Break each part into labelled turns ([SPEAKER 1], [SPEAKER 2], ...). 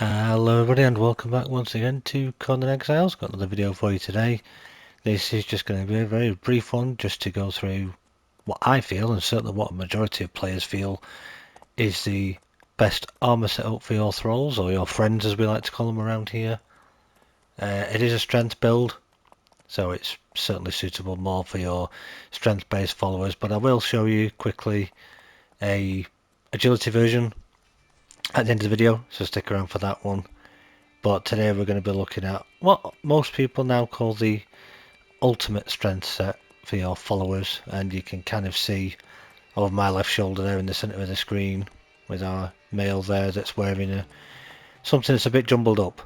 [SPEAKER 1] Hello everybody and welcome back once again to Conan Exiles. Got another video for you today. This is just going to be a very brief one just to go through what I feel, and certainly what a majority of players feel, is the best armour setup for your Thralls, or your friends as we like to call them around here. It is a strength build, so it's certainly suitable more for your strength based followers, but I will show you quickly a agility version at the end of the video, so stick around for that one. But today we're going to be looking at what most people now call the ultimate strength set for your followers, and you can kind of see over my left shoulder there in the centre of the screen with our male there that's wearing something that's a bit jumbled up.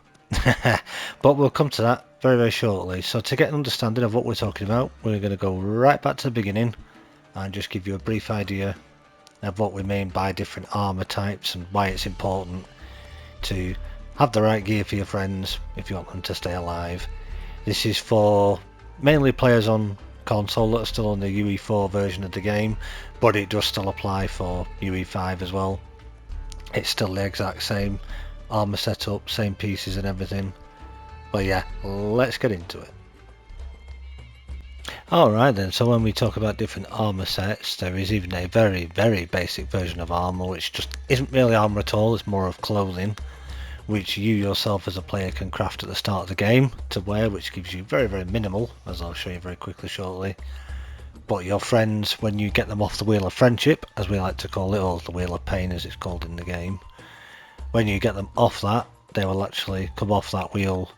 [SPEAKER 1] But we'll come to that very shortly. So to get an understanding of what we're talking about, we're going to go right back to the beginning and just give you a brief idea of what we mean by different armour types and why it's important to have the right gear for your friends if you want them to stay alive. This is for mainly players on console that are still on the UE4 version of the game, but it does still apply for UE5 as well. It's still the exact same armour setup, same pieces and everything. But yeah, let's get into it. Alright then, so when we talk about different armour sets, there is even a very basic version of armour which just isn't really armour at all, it's more of clothing, which you yourself as a player can craft at the start of the game to wear, which gives you very minimal, as I'll show you very quickly shortly. But your friends, when you get them off the wheel of friendship, as we like to call it, or the wheel of pain as it's called in the game, when you get them off that, they will actually come off that wheel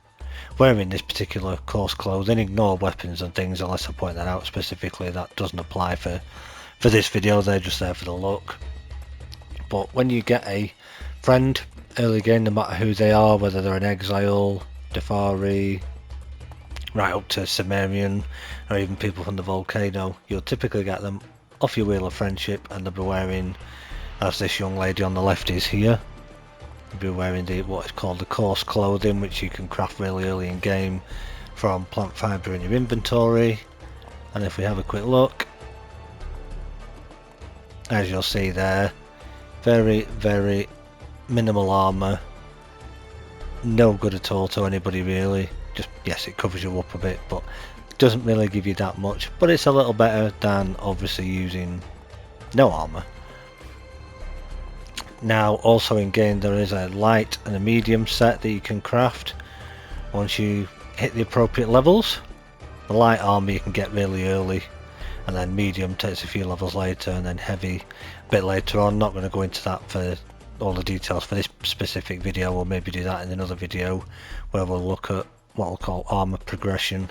[SPEAKER 1] wearing this particular coarse clothing. Ignore weapons and things unless I point that out specifically. That doesn't apply for this video, they're just there for the look. But when you get a friend early game, no matter who they are, whether they're an Exile, Defari, right up to Sumerian, or even people from the Volcano, you'll typically get them off your wheel of friendship and they'll be wearing, as this young lady on the left is here, they'll be wearing what is called the coarse clothing, which you can craft really early in game from plant fibre in your inventory. And if we have a quick look, as you'll see there, very minimal armour, no good at all to anybody really. Just, yes, it covers you up a bit, but it doesn't really give you that much, but it's a little better than obviously using no armour. Now also in game there is a light and a medium set that you can craft once you hit the appropriate levels. The light armour you can get really early, and then medium takes a few levels later, and then heavy a bit later on. Not going to go into that for all the details for this specific video. We'll maybe do that in another video where we'll look at what we'll call armour progression,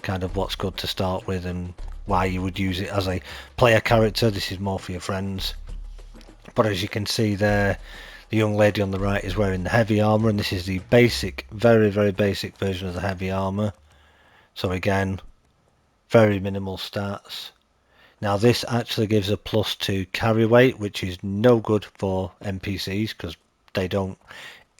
[SPEAKER 1] kind of what's good to start with and why you would use it as a player character. This is more for your friends. But as you can see there, the young lady on the right is wearing the heavy armour, and this is the basic, very basic version of the heavy armour. So again, very minimal stats. Now this actually gives a plus to carry weight, which is no good for NPCs because they don't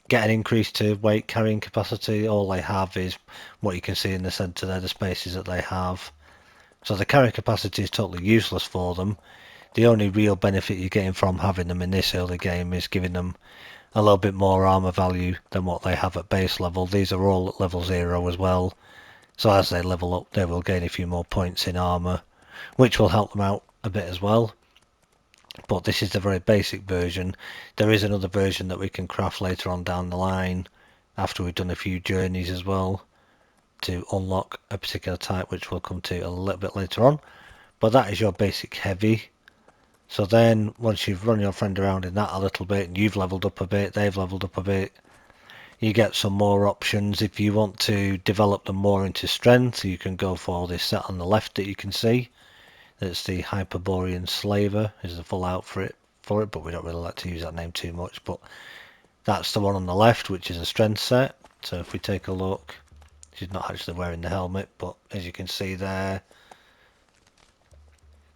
[SPEAKER 1] get an increase to weight carrying capacity. All they have is what you can see in the centre there, the spaces that they have. So the carrying capacity is totally useless for them. The only real benefit you're getting from having them in this early game is giving them a little bit more armour value than what they have at base level. These are all at level 0 as well. So as they level up, they will gain a few more points in armour, which will help them out a bit as well. But this is the very basic version. There is another version that we can craft later on down the line after we've done a few journeys as well to unlock a particular type, which we'll come to a little bit later on. But that is your basic heavy. So then once you've run your friend around in that a little bit and you've leveled up a bit, they've leveled up a bit, you get some more options. If you want to develop them more into strength, you can go for this set on the left that you can see. That's the Hyperborean Slaver, is the full outfit for it, but we don't really like to use that name too much. But that's the one on the left, which is a strength set. So if we take a look, she's not actually wearing the helmet, but as you can see there,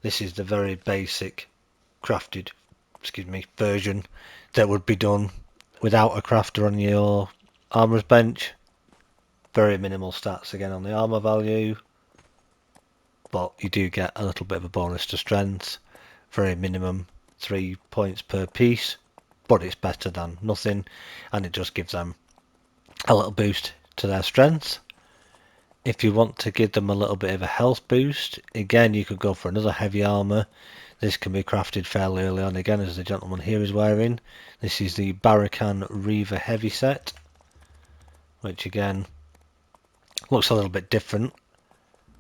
[SPEAKER 1] this is the very basic crafted, version that would be done without a crafter on your armourer's bench. Very minimal stats again on the armour value, but you do get a little bit of a bonus to strength. Very minimum 3 points per piece, but it's better than nothing, and it just gives them a little boost to their strength. If you want to give them a little bit of a health boost, again you could go for another heavy armour. This can be crafted fairly early on, again, as the gentleman here is wearing. This is the Barracan Reaver heavy set, which again looks a little bit different,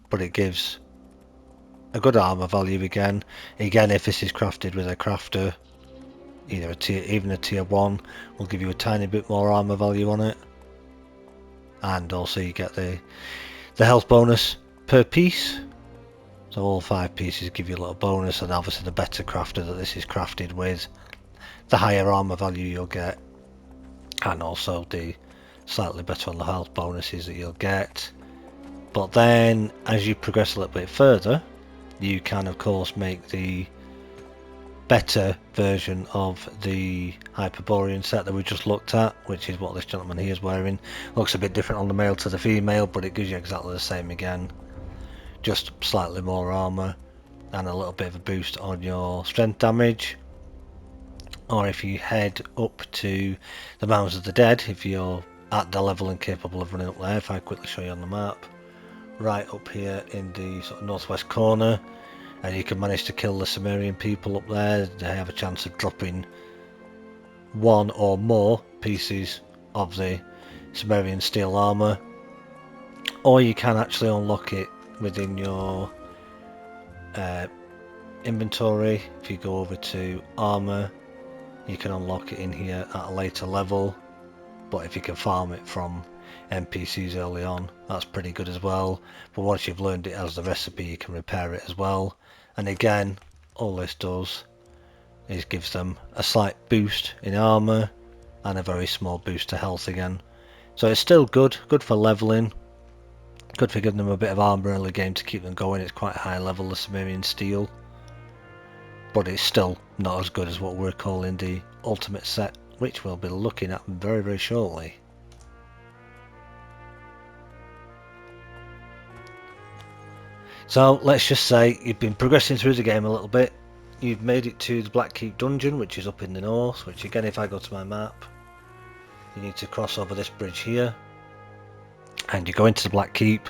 [SPEAKER 1] but it gives a good armour value again. Again, if this is crafted with a crafter, either even a tier 1 will give you a tiny bit more armour value on it. And also you get the health bonus per piece. So all 5 pieces give you a little bonus, and obviously the better crafter that this is crafted with, the higher armour value you'll get, and also the slightly better on the health bonuses that you'll get. But then as you progress a little bit further, you can of course make the better version of the Hyperborean set that we just looked at, which is what this gentleman here is wearing. Looks a bit different on the male to the female, but it gives you exactly the same again, just slightly more armour and a little bit of a boost on your strength damage. Or if you head up to the Mounds of the Dead, if you're at the level and capable of running up there, if I quickly show you on the map, right up here in the sort of northwest corner, and you can manage to kill the Sumerian people up there. They have a chance of dropping 1 or more pieces of the Sumerian steel armour, or you can actually unlock it within your inventory. If you go over to armour, you can unlock it in here at a later level, but if you can farm it from NPCs early on, that's pretty good as well. But once you've learned it as the recipe, you can repair it as well. And again, all this does is gives them a slight boost in armour and a very small boost to health again. So it's still good for leveling, good for giving them a bit of armour early game to keep them going. It's quite a high level, the Sumerian steel, but it's still not as good as what we're calling the ultimate set, which we'll be looking at very, very shortly. So let's just say you've been progressing through the game a little bit. You've made it to the Black Keep dungeon, which is up in the north, which again, if I go to my map, you need to cross over this bridge here, and you go into the Black Keep,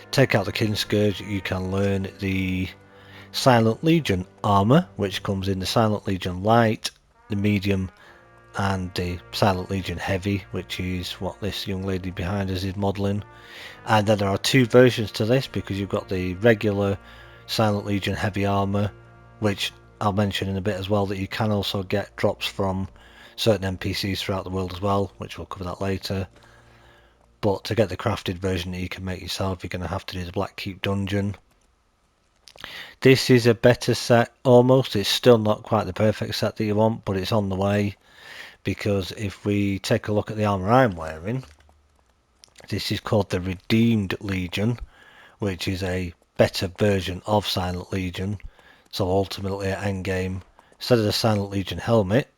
[SPEAKER 1] take out the Kin Scourge. You can learn the Silent Legion armour, which comes in the Silent Legion Light, the Medium, and the Silent Legion Heavy, which is what this young lady behind us is modelling. And then there are 2 versions to this, because you've got the regular Silent Legion Heavy armour, which I'll mention in a bit as well, that you can also get drops from certain NPCs throughout the world as well, which we'll cover that later. But to get the crafted version that you can make yourself, you're going to have to do the Black Keep dungeon. This is a better set almost. It's still not quite the perfect set that you want, but it's on the way, because if we take a look at the armour I'm wearing, this is called the Redeemed Legion, which is a better version of Silent Legion. So ultimately at endgame, instead of the Silent Legion helmet,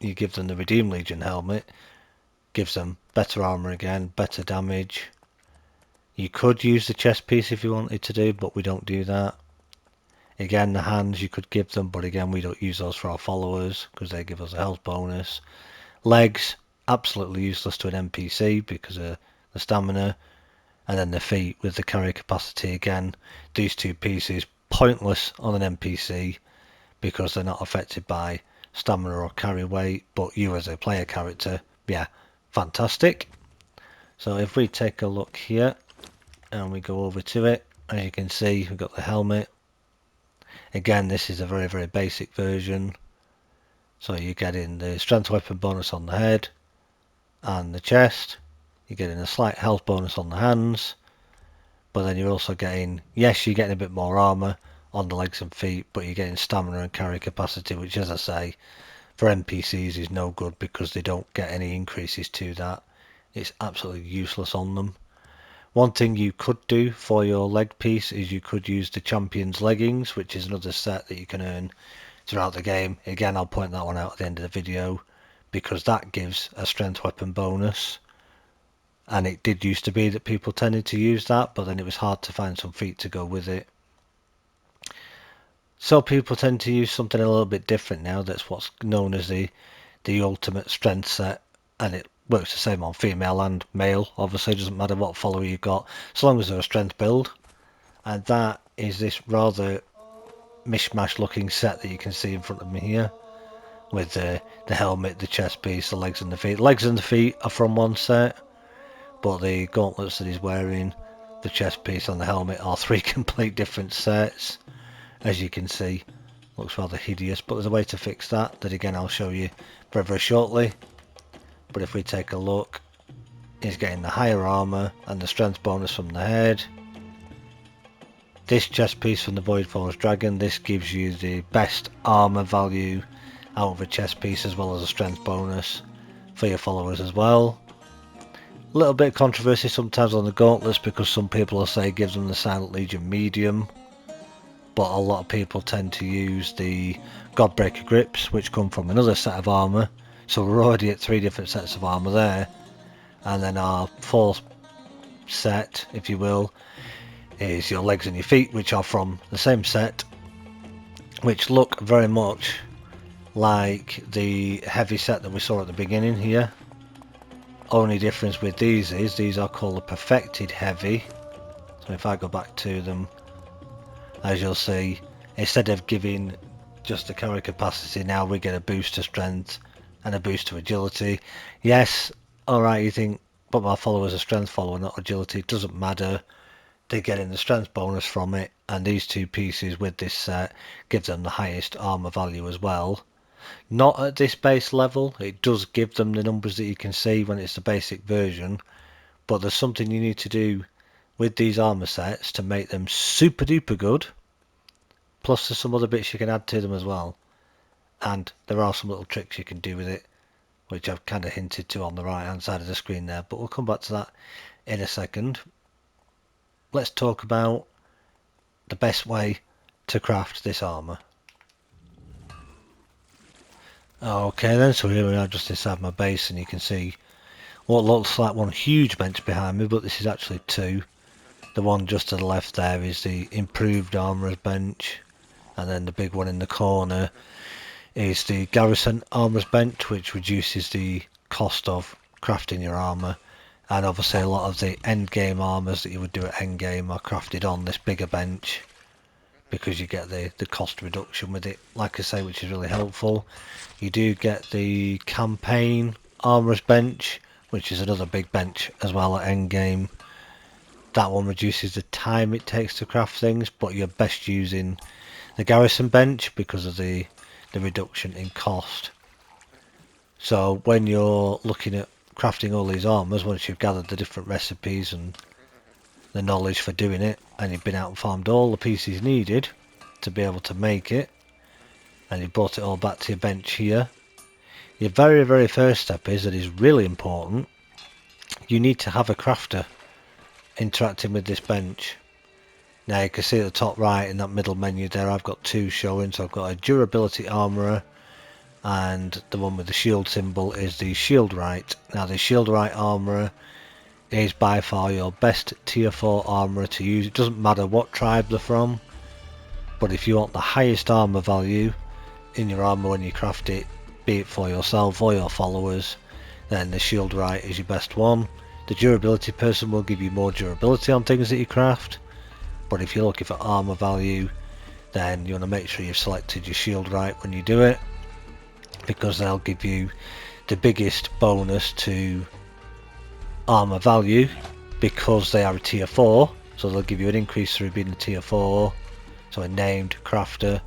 [SPEAKER 1] you give them the Redeemed Legion helmet. Gives them better armour again, better damage. You could use the chest piece if you wanted to do, but we don't do that. Again, the hands you could give them, but again we don't use those for our followers because they give us a health bonus. Legs, absolutely useless to an NPC because of the stamina. And then the feet with the carry capacity, again, these 2 pieces pointless on an NPC because they're not affected by stamina or carry weight, but you as a player character, yeah, fantastic. So if we take a look here and we go over to it, as you can see, we've got the helmet. Again, this is a very, very basic version. So you're getting the strength weapon bonus on the head and the chest. You're getting a slight health bonus on the hands. But then you're also getting, yes, you're getting a bit more armour on the legs and feet, but you're getting stamina and carry capacity, which, as I say, for NPCs is no good because they don't get any increases to that. It's absolutely useless on them. One thing you could do for your leg piece is you could use the Champion's Leggings, which is another set that you can earn throughout the game. Again, I'll point that one out at the end of the video because that gives a strength weapon bonus. And it did used to be that people tended to use that, but then it was hard to find some feet to go with it. So people tend to use something a little bit different now. That's what's known as the the ultimate strength set, and it works the same on female and male. Obviously, it doesn't matter what follower you've got, as long as they're a strength build. And that is this rather mishmash looking set that you can see in front of me here, with the helmet, the chest piece, the legs and the feet. The legs and the feet are from one set, but the gauntlets that he's wearing, the chest piece and the helmet are three complete different sets. As you can see, looks rather hideous, but there's a way to fix that again I'll show you very, very shortly. But if we take a look, he's getting the higher armour and the strength bonus from the head. This chest piece from the Void Force Dragon, this gives you the best armour value out of a chest piece, as well as a strength bonus for your followers as well. A little bit of controversy sometimes on the gauntlets, because some people will say give them the Silent Legion medium, but a lot of people tend to use the Godbreaker grips, which come from another set of armour. So we're already at 3 different sets of armour there, and then our fourth set, if you will, is your legs and your feet, which are from the same set, which look very much like the heavy set that we saw at the beginning here. Only difference with these is these are called the perfected heavy. So if I go back to them, as you'll see, instead of giving just the carry capacity, now we get a boost to strength and a boost to agility. Yes, alright, you think, but my follower's a strength follower, not agility. It doesn't matter. They're getting the strength bonus from it, and these two pieces with this set gives them the highest armor value as well. Not at this base level. It does give them the numbers that you can see when it's the basic version, but there's something you need to do with these armor sets to make them super duper good. Plus there's some other bits you can add to them as well, and there are some little tricks you can do with it, which I've kind of hinted to on the right hand side of the screen there, but we'll come back to that in a second. Let's talk about the best way to craft this armour. Okay then, so here we are just inside my base, and you can see what looks like one huge bench behind me, but this is actually 2. The one just to the left there is the improved armourer's bench, and then the big one in the corner is the garrison armourer's bench, which reduces the cost of crafting your armour. And obviously a lot of the end game armours that you would do at end game are crafted on this bigger bench, because you get the cost reduction with it, like I say, which is really helpful. You do get the campaign armourer's bench, which is another big bench as well at end game. That one reduces the time it takes to craft things, but you're best using the garrison bench because of the reduction in cost. So when you're looking at crafting all these armors, once you've gathered the different recipes and the knowledge for doing it, and you've been out and farmed all the pieces needed to be able to make it, and you've brought it all back to your bench here, your very, very first step is really important. You need to have a crafter interacting with this bench. Now you can see at the top right in that middle menu there, I've got 2 showing. So I've got a durability armourer, and the one with the shield symbol is the shieldwright. Now the shieldwright armourer is by far your best tier 4 armourer to use. It doesn't matter what tribe they're from, but if you want the highest armour value in your armour when you craft it, be it for yourself or your followers, then the shieldwright is your best one. The durability person will give you more durability on things that you craft, but if you're looking for armour value, then you want to make sure you've selected your shieldwright when you do it, because they'll give you the biggest bonus to armour value because they are a tier 4, so they'll give you an increase through being a tier 4, so a named crafter,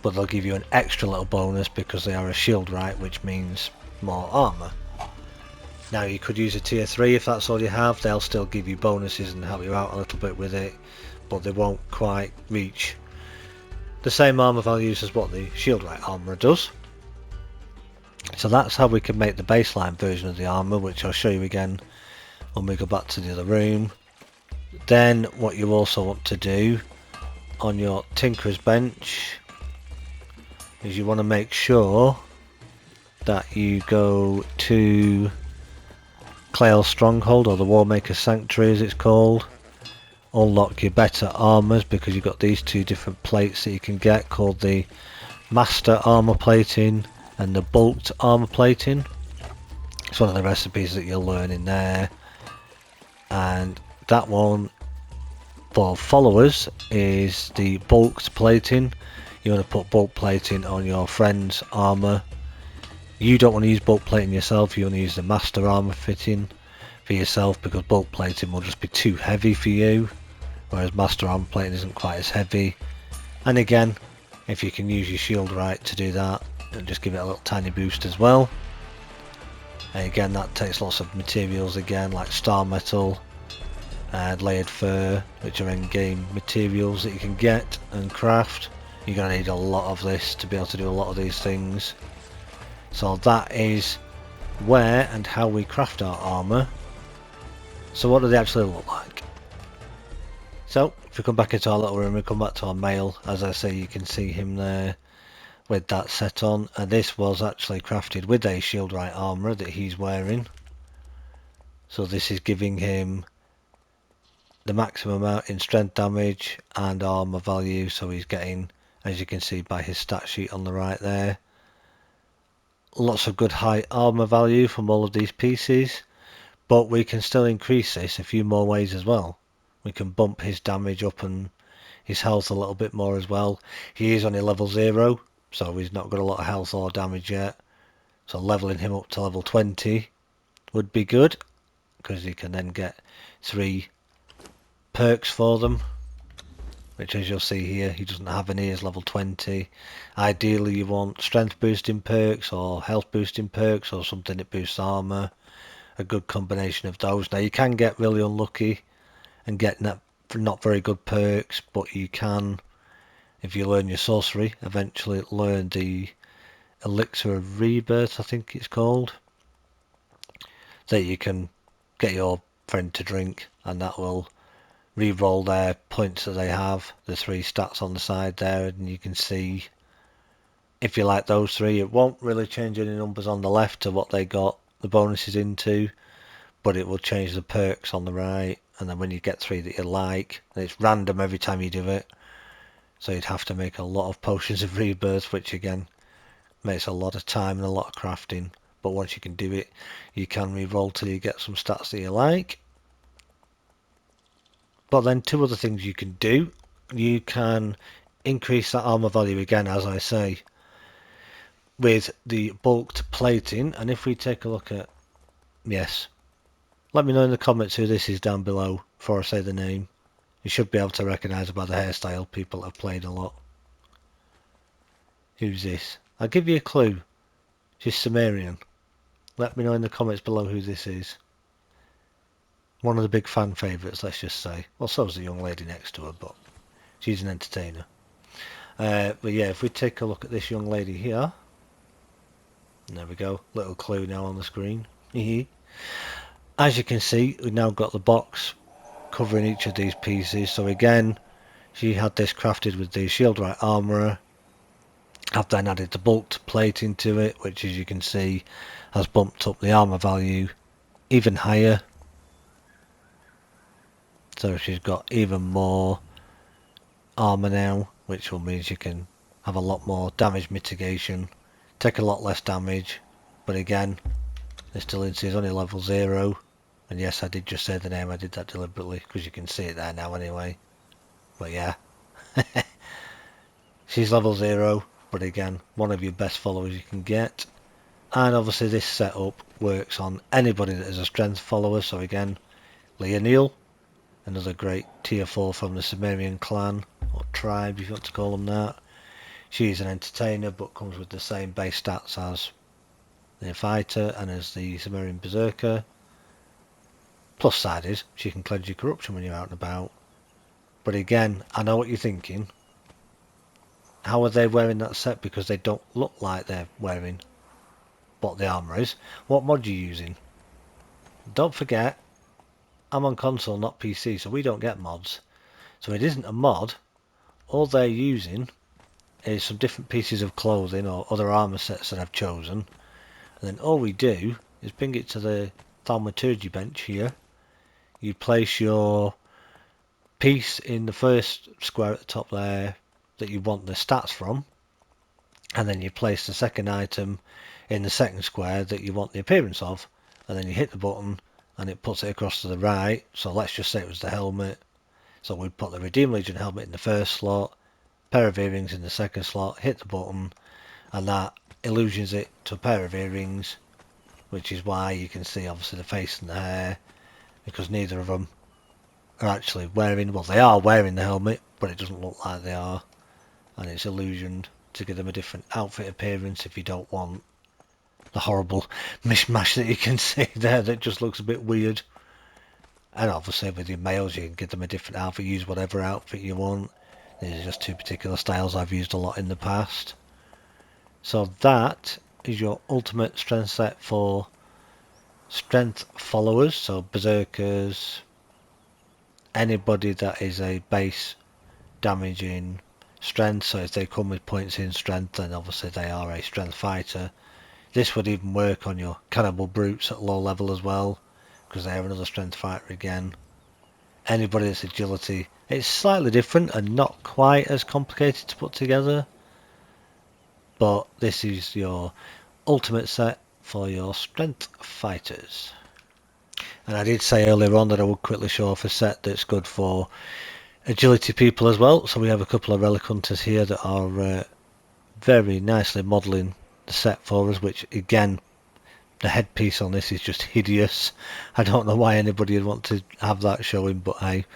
[SPEAKER 1] but they'll give you an extra little bonus because they are a shieldwright, which means more armour. Now you could use a tier 3 if that's all you have. They'll still give you bonuses and help you out a little bit with it, but they won't quite reach the same armour values as what the shieldwright armourer does. So that's how we can make the baseline version of the armour, which I'll show you again when we go back to the other room. Then what you also want to do on your tinkerer's bench is you want to make sure that you go to Clail's Stronghold, or the Warmaker's Sanctuary as it's called. Unlock your better armours, because you've got these 2 different plates that you can get called the Master Armour Plating and the bulked armor plating. It's one of the recipes that you'll learn in there, and that one for followers is the bulked plating. You want to put bulk plating on your friend's armor. You don't want to use bulk plating yourself, you want to use the master armor fitting for yourself, because bulk plating will just be too heavy for you, whereas master armor plating isn't quite as heavy. And again, if you can use your shield right to do that, it'll just give it a little tiny boost as well. And again, that takes lots of materials again, like star metal and layered fur, which are in-game materials that you can get and craft. You're going to need a lot of this to be able to do a lot of these things. So that is where and how we craft our armour. So what do they actually look like? So if we come back into our little room, we come back to our male. As I say, you can see him there with that set on, and this was actually crafted with a shield right armour that he's wearing. So this is giving him the maximum amount in strength damage and armour value, so he's getting, as you can see by his stat sheet on the right there, lots of good high armour value from all of these pieces. But we can still increase this a few more ways as well. We can bump his damage up and his health a little bit more as well. He is only level 0, so he's not got a lot of health or damage yet. So leveling him up to level 20 would be good, because you can then get 3 perks for them, which, as you'll see here, he doesn't have any as level 20. Ideally you want strength boosting perks or health boosting perks or something that boosts armour. A good combination of those. Now you can get really unlucky and get not very good perks, but you can, if you learn your sorcery, eventually learn the elixir of rebirth, I think it's called, that you can get your friend to drink, and that will re-roll their points that they have, the 3 stats on the side there, and you can see if you like those 3. It won't really change any numbers on the left to what they got the bonuses into, but it will change the perks on the right. And then when you get 3 that you like, and it's random every time you do it, so you'd have to make a lot of potions of rebirth, which again makes a lot of time and a lot of crafting. But once you can do it, you can re-roll till you get some stats that you like. But then 2 other things you can do. You can increase that armor value again, as I say, with the bulked plating. And if we take a look at, yes, let me know in the comments who this is down below before I say the name. You should be able to recognise by the hairstyle, people have played a lot. Who's this? I'll give you a clue. She's Sumerian. Let me know in the comments below who this is. One of the big fan favourites, let's just say. Well, so's the young lady next to her, but she's an entertainer. But yeah, if we take a look at this young lady here. There we go. Little clue now on the screen. As you can see, we've now got the box covering each of these pieces. So again, she had this crafted with the shield right armourer. I've then added the bulked plating to it, which, as you can see, has bumped up the armour value even higher. So she's got even more armour now, which will mean she can have a lot more damage mitigation, take a lot less damage. But again, this still is only level 0. And yes, I did just say the name, I did that deliberately, because you can see it there now anyway. But yeah, she's level 0, but again, one of your best followers you can get. And obviously this setup works on anybody that is a strength follower. So again, Leonil, another great tier 4 from the Sumerian clan, or tribe if you want to call them that. She's an entertainer, but comes with the same base stats as the fighter and as the Sumerian berserker. Plus side is, she can cleanse your corruption when you're out and about. But again, I know what you're thinking. How are they wearing that set? Because they don't look like they're wearing what the armour is. What mod are you using? Don't forget, I'm on console, not PC, so we don't get mods. So it isn't a mod. All they're using is some different pieces of clothing or other armour sets that I've chosen. And then all we do is bring it to the thaumaturgy bench here. You place your piece in the first square at the top there that you want the stats from. and then you place the second item in the second square that you want the appearance of, and then you hit the button and it puts it across to the right. So let's just say it was the helmet, so we'd put the Redeemed Legion helmet in the first slot, pair of earrings in the second slot, hit the button, and that illusions it to a pair of earrings, which is why you can see obviously the face and the hair, because neither of them are actually wearing, well, they are wearing the helmet, but it doesn't look like they are, and it's illusioned to give them a different outfit appearance if you don't want the horrible mishmash that you can see there that just looks a bit weird. And obviously with your males you can give them a different outfit, use whatever outfit you want. These are just two particular styles I've used a lot in the past. So that is your ultimate strength set for strength followers, so berserkers, anybody that is a base damage in strength, so if they come with points in strength then obviously they are a strength fighter. This would even work on your cannibal brutes at low level as well, because they have another strength fighter again. Anybody that's agility, it's slightly different and not quite as complicated to put together, but this is your ultimate set for your strength fighters. And I did say earlier on that I would quickly show off a set that's good for agility people as well. So we have a couple of relic hunters here that are very nicely modelling the set for us, which again, the headpiece on this is just hideous. I don't know why anybody would want to have that showing, but hey,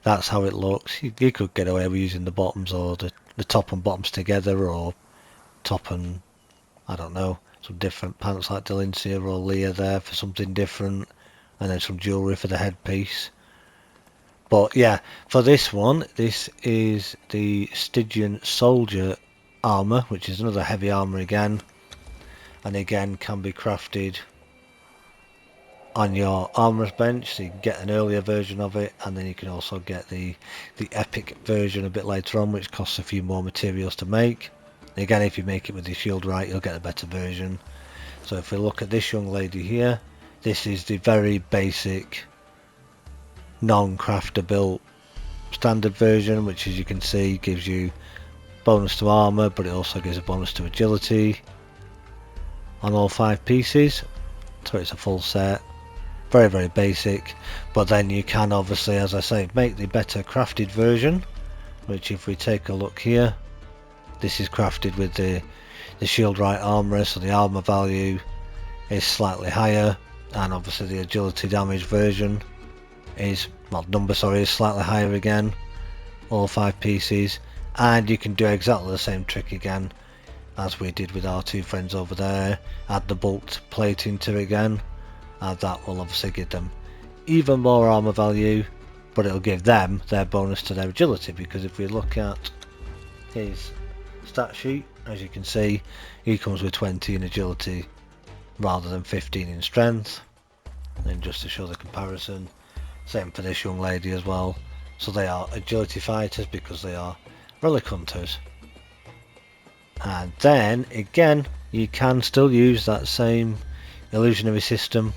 [SPEAKER 1] that's how it looks. You could get away with using the bottoms or the top and bottoms together, or top and, I don't know, some different pants like Delincia or Leah there for something different, and then some jewellery for the headpiece. But yeah, for this one, this is the Stygian Soldier armour, which is another heavy armour again, and again can be crafted on your armourer's bench, so you can get an earlier version of it, and then you can also get the epic version a bit later on, which costs a few more materials to make. Again, if you make it with your shield right, you'll get a better version. So if we look at this young lady here, this is the very basic non-crafter built standard version, which as you can see gives you bonus to armour, but it also gives a bonus to agility on all 5 pieces. So it's a full set, very basic, but then you can obviously, as I say, make the better crafted version, which if we take a look here, this is crafted with the shield right armourer, so the armour value is slightly higher, and obviously the agility damage version is, well, number sorry, is slightly higher again, all 5 pieces, and you can do exactly the same trick again as we did with our 2 friends over there. Add the bulked plating to it again, and that will obviously give them even more armour value, but it'll give them their bonus to their agility, because if we look at his stat sheet, as you can see, he comes with 20 in agility rather than 15 in strength. And just to show the comparison, same for this young lady as well, so they are agility fighters because they are relic hunters. And then again, you can still use that same illusionary system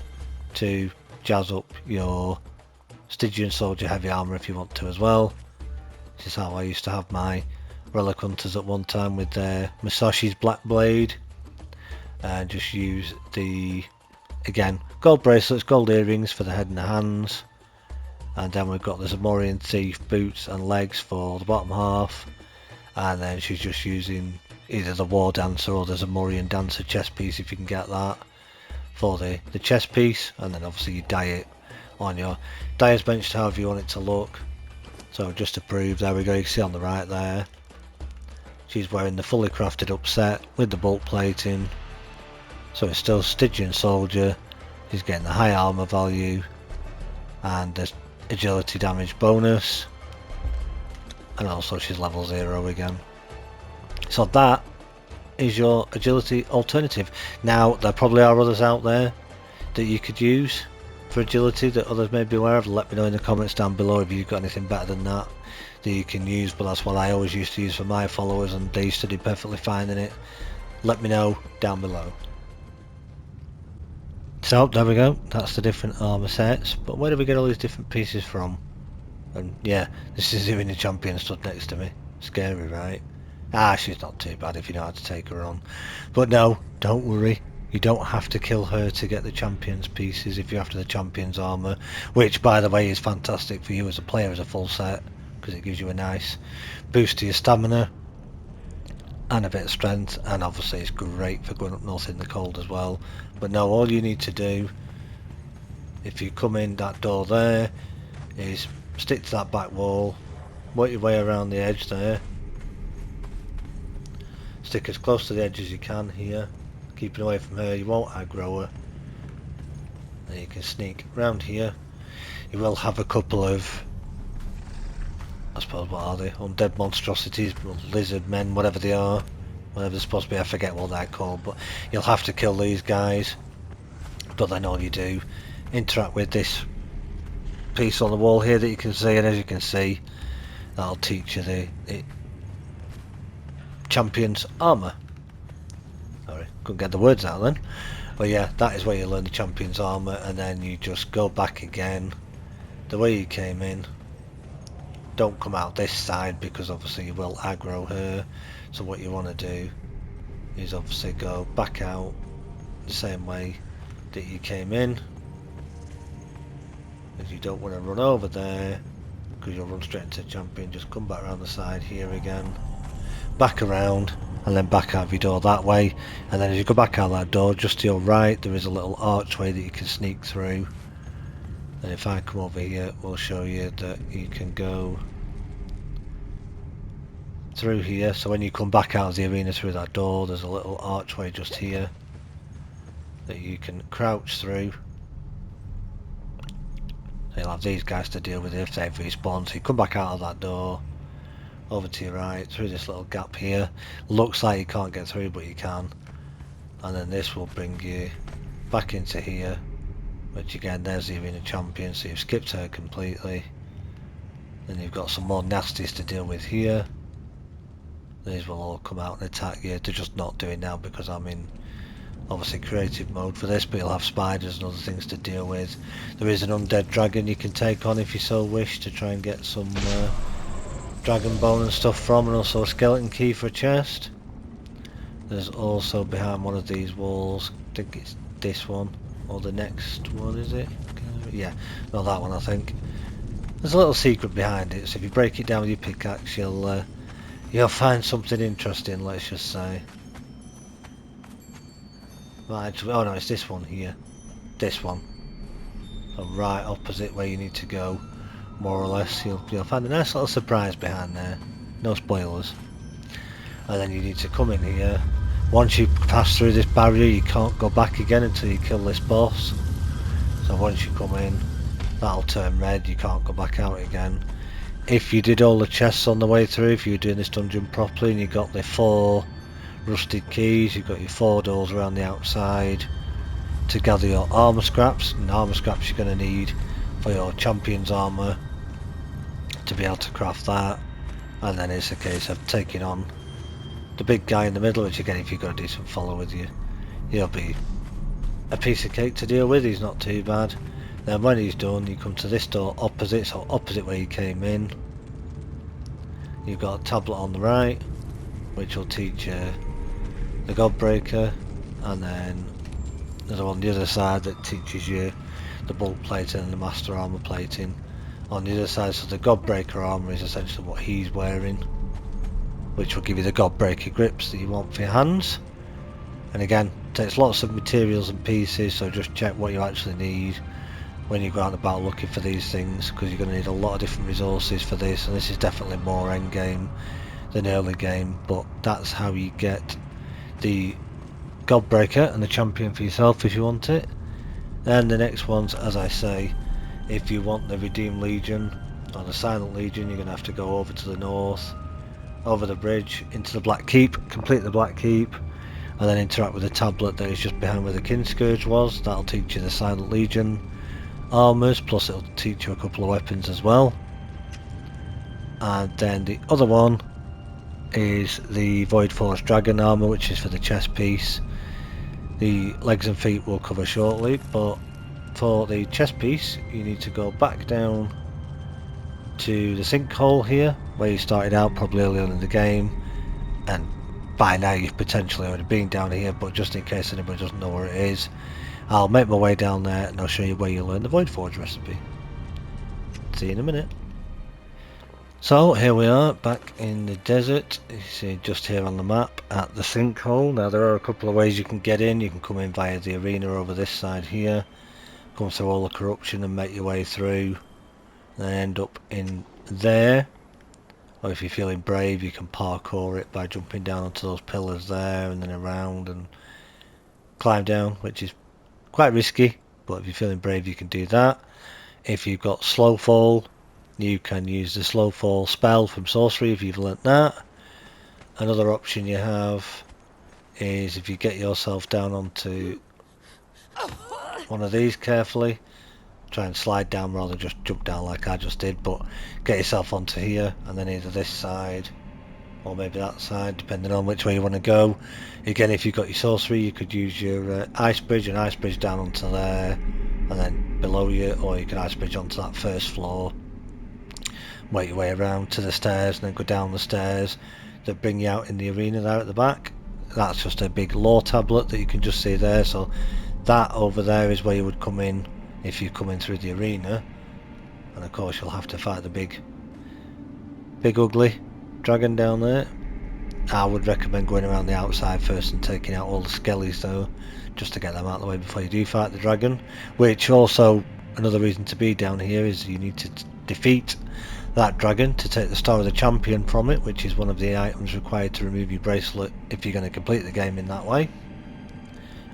[SPEAKER 1] to jazz up your Stygian Soldier heavy armour if you want to as well. This is how I used to have my relic hunters at one time, with their Musashi's Black Blade, and just use the, again, gold bracelets, gold earrings for the head and the hands, and then we've got the Zamorian Thief boots and legs for the bottom half, and then she's just using either the War Dancer or the Zamorian Dancer chest piece if you can get that for the chest piece, and then obviously you dye it on your dyer's bench to however you want it to look. So just to prove, there we go, you can see on the right there, she's wearing the fully crafted up set with the bulk plating, so it's still Stygian Soldier. She's getting the high armour value and the agility damage bonus, and also she's level 0 again. So that is your agility alternative. Now there probably are others out there that you could use for agility that others may be aware of. Let me know in the comments down below if you've got anything better than that you can use, but that's what I always used to use for my followers and they used to do perfectly fine in it. Let me know down below. So there we go, that's the different armour sets, but where do we get all these different pieces from? And yeah, this is even the champion stood next to me. Scary, right? Ah, she's not too bad if you know how to take her on. But no, don't worry. You don't have to kill her to get the champion's pieces if you're after the champion's armour, which, by the way, is fantastic for you as a player as a full set, because it gives you a nice boost to your stamina and a bit of strength, and obviously it's great for going up north in the cold as well. But no, all you need to do, if you come in that door there, is stick to that back wall, work your way around the edge there, stick as close to the edge as you can here, keeping away from her. You won't aggro her. And you can sneak round here. You will have a couple of, I suppose, what are they? Undead monstrosities, lizard men, whatever they are. Whatever they're supposed to be, I forget what they're called, but you'll have to kill these guys. But then all you do, interact with this piece on the wall here that you can see, and as you can see, that'll teach you the champion's armour. Sorry, couldn't get the words out then. But yeah, that is where you learn the champion's armour, and then you just go back again the way you came in. Don't come out this side because obviously you will aggro her. So what you want to do is obviously go back out the same way that you came in, as you don't want to run over there because you'll run straight into the champion. Just come back around the side here again, back around, and then back out of your door that way. And then as you go back out that door, just to your right there is a little archway that you can sneak through, and if I come over here we'll show you that you can go through here. So when you come back out of the arena through that door, there's a little archway just here that you can crouch through. So you'll have these guys to deal with if they respawn. So you come back out of that door, over to your right, through this little gap here. Looks like you can't get through, but you can. And then this will bring you back into here, which again, there's the arena champion, so you've skipped her completely. Then you've got some more nasties to deal with here. These will all come out and attack you. They're just not doing now because I'm in obviously creative mode for this, but you'll have spiders and other things to deal with. There is an undead dragon you can take on if you so wish to try and get some dragon bone and stuff from, and also a skeleton key for a chest. There's also behind one of these walls, I think it's this one or the next one, is it? Yeah, no, that one I think. There's a little secret behind it, so if you break it down with your pickaxe you'll find something interesting, let's just say. Right, actually, oh no, it's this one here. This one. So right opposite where you need to go, more or less. You'll find a nice little surprise behind there. No spoilers. And then you need to come in here. Once you pass through this barrier, you can't go back again until you kill this boss. So once you come in, that'll turn red, you can't go back out again. If you did all the chests on the way through, if you were doing this dungeon properly and you got the 4 rusted keys, you've got your 4 doors around the outside to gather your armour scraps, and armour scraps you're going to need for your champion's armour to be able to craft that. And then it's a case of taking on the big guy in the middle, which again, if you've got a decent follower with you, he'll be a piece of cake to deal with. He's not too bad. Then when he's done, you come to this door opposite, so opposite where you came in. You've got a tablet on the right, which will teach you the Godbreaker, and then there's one on the other side that teaches you the bulk plating and the master armour plating on the other side. So the Godbreaker armour is essentially what he's wearing, which will give you the Godbreaker grips that you want for your hands. And again, takes lots of materials and pieces, so just check what you actually need when you go out about looking for these things, because you're going to need a lot of different resources for this, and this is definitely more end game than early game. But that's how you get the Godbreaker and the champion for yourself if you want it. And the next ones, as I say, if you want the Redeemed Legion or the Silent Legion, you're going to have to go over to the north, over the bridge, into the Black Keep, complete the Black Keep, and then interact with the tablet that is just behind where the Kinscourge was. That'll teach you the Silent Legion armours, plus it'll teach you a couple of weapons as well. And then the other one is the Void Force Dragon armour, which is for the chest piece. The legs and feet we'll cover shortly, but for the chest piece you need to go back down to the sinkhole here where you started out probably earlier in the game, and by now you've potentially already been down here, but just in case anybody doesn't know where it is, I'll make my way down there and I'll show you where you learn the Void Forge recipe. See you in a minute. So here we are back in the desert. You see just here on the map at the sinkhole. Now there are a couple of ways you can get in. You can come in via the arena over this side here, come through all the corruption and make your way through, then end up in there. Or if you're feeling brave, you can parkour it by jumping down onto those pillars there and then around and climb down, which is quite risky, but if you're feeling brave you can do that. If you've got slow fall, you can use the slow fall spell from sorcery if you've learnt that. Another option you have is if you get yourself down onto one of these carefully, try and slide down rather than just jump down like I just did, but get yourself onto here and then either this side or maybe that side, depending on which way you want to go. Again, if you've got your sorcery, you could use your ice bridge down onto there and then below you, or you can ice bridge onto that first floor, work your way around to the stairs and then go down the stairs that bring you out in the arena there at the back. That's just a big lore tablet that you can just see there, so that over there is where you would come in if you come in through the arena, and of course you'll have to fight the big ugly dragon down there. I would recommend going around the outside first and taking out all the skellies though, just to get them out of the way before you do fight the dragon, which also another reason to be down here is you need to defeat that dragon to take the Star of the Champion from it, which is one of the items required to remove your bracelet if you're going to complete the game in that way.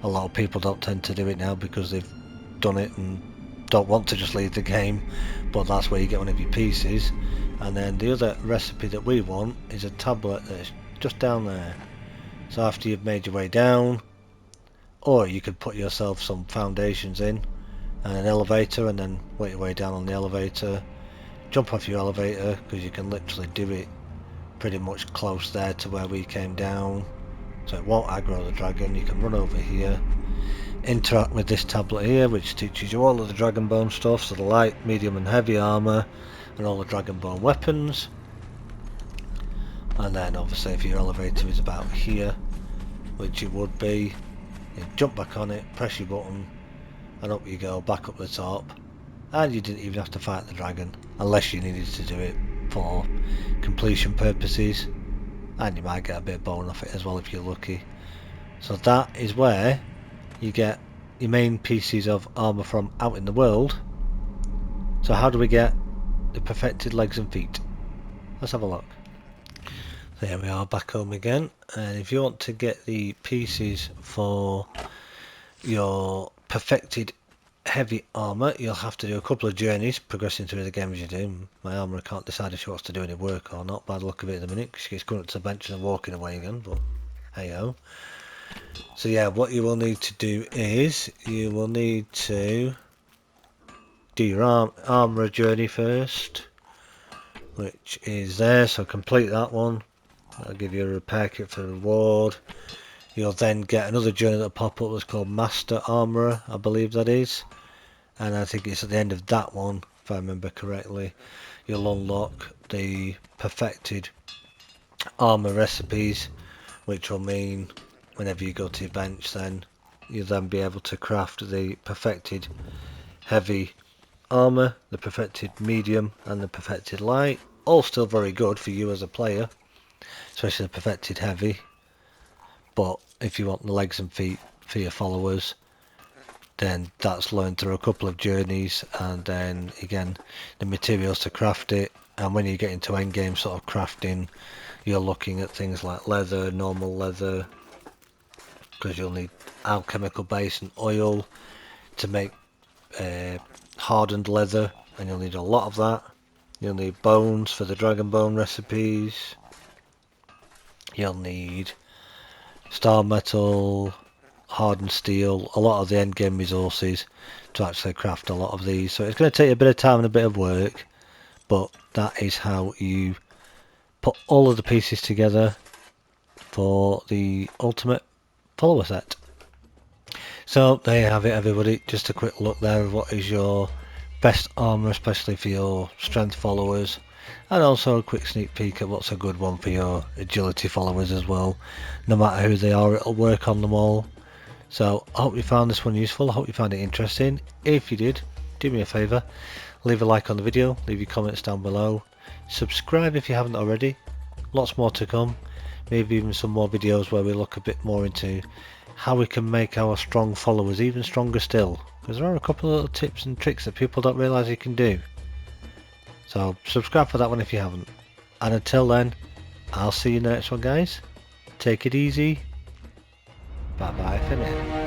[SPEAKER 1] A lot of people don't tend to do it now because they've done it and don't want to just leave the game, but that's where you get one of your pieces. And then the other recipe that we want is a tablet that's just down there. So after you've made your way down, or you could put yourself some foundations in and an elevator and then work your way down on the elevator, jump off your elevator because you can literally do it pretty much close there to where we came down, so it won't aggro the dragon. You can run over here, interact with this tablet here which teaches you all of the Dragonbone stuff, so the light, medium and heavy armour and all the Dragonbone weapons. And then obviously if your elevator is about here, which it would be, you jump back on it, press your button and up you go, back up the top, and you didn't even have to fight the dragon unless you needed to do it for completion purposes, and you might get a bit of bone off it as well if you're lucky. So that is where you get your main pieces of armour from out in the world. So how do we get the perfected legs and feet? Let's have a look. There we are, back home again, and if you want to get the pieces for your perfected heavy armour, you'll have to do a couple of journeys progressing through the game as you do. My armourer can't decide if she wants to do any work or not by the look of it at the minute, because she's going up to the bench and walking away again, but hey ho. So yeah, what you will need to do is you will need to do your armourer journey first, which is there, so complete that one. I'll give you a repair kit for the reward. You'll then get another journey that'll pop up that's called Master Armourer, I believe that is. And I think it's at the end of that one, if I remember correctly, you'll unlock the perfected armour recipes, which will mean whenever you go to your bench then you'll then be able to craft the perfected heavy armour, the perfected medium and the perfected light. All still very good for you as a player, especially the perfected heavy, but if you want the legs and feet for your followers, then that's learned through a couple of journeys, and then again the materials to craft it. And when you get into endgame sort of crafting, you're looking at things like leather, normal leather, because you'll need alchemical base and oil to make hardened leather, and you'll need a lot of that. You'll need bones for the dragon bone recipes. You'll need star metal, hardened steel, a lot of the end game resources to actually craft a lot of these. So it's going to take a bit of time and a bit of work, but that is how you put all of the pieces together for the ultimate follower set. So there you have it, everybody. Just a quick look there of what is your best armour, especially for your strength followers. and also a quick sneak peek at what's a good one for your agility followers as well. No matter who they are, it'll work on them all. So I hope you found this one useful. I hope you found it interesting. If you did, do me a favour, leave a like on the video, leave your comments down below, subscribe if you haven't already. Lots more to come, maybe even some more videos where we look a bit more into how we can make our strong followers even stronger still, because there are a couple of little tips and tricks that people don't realise you can do. So subscribe for that one if you haven't, and until then, I'll see you in the next one, guys. Take it easy. Bye bye for now.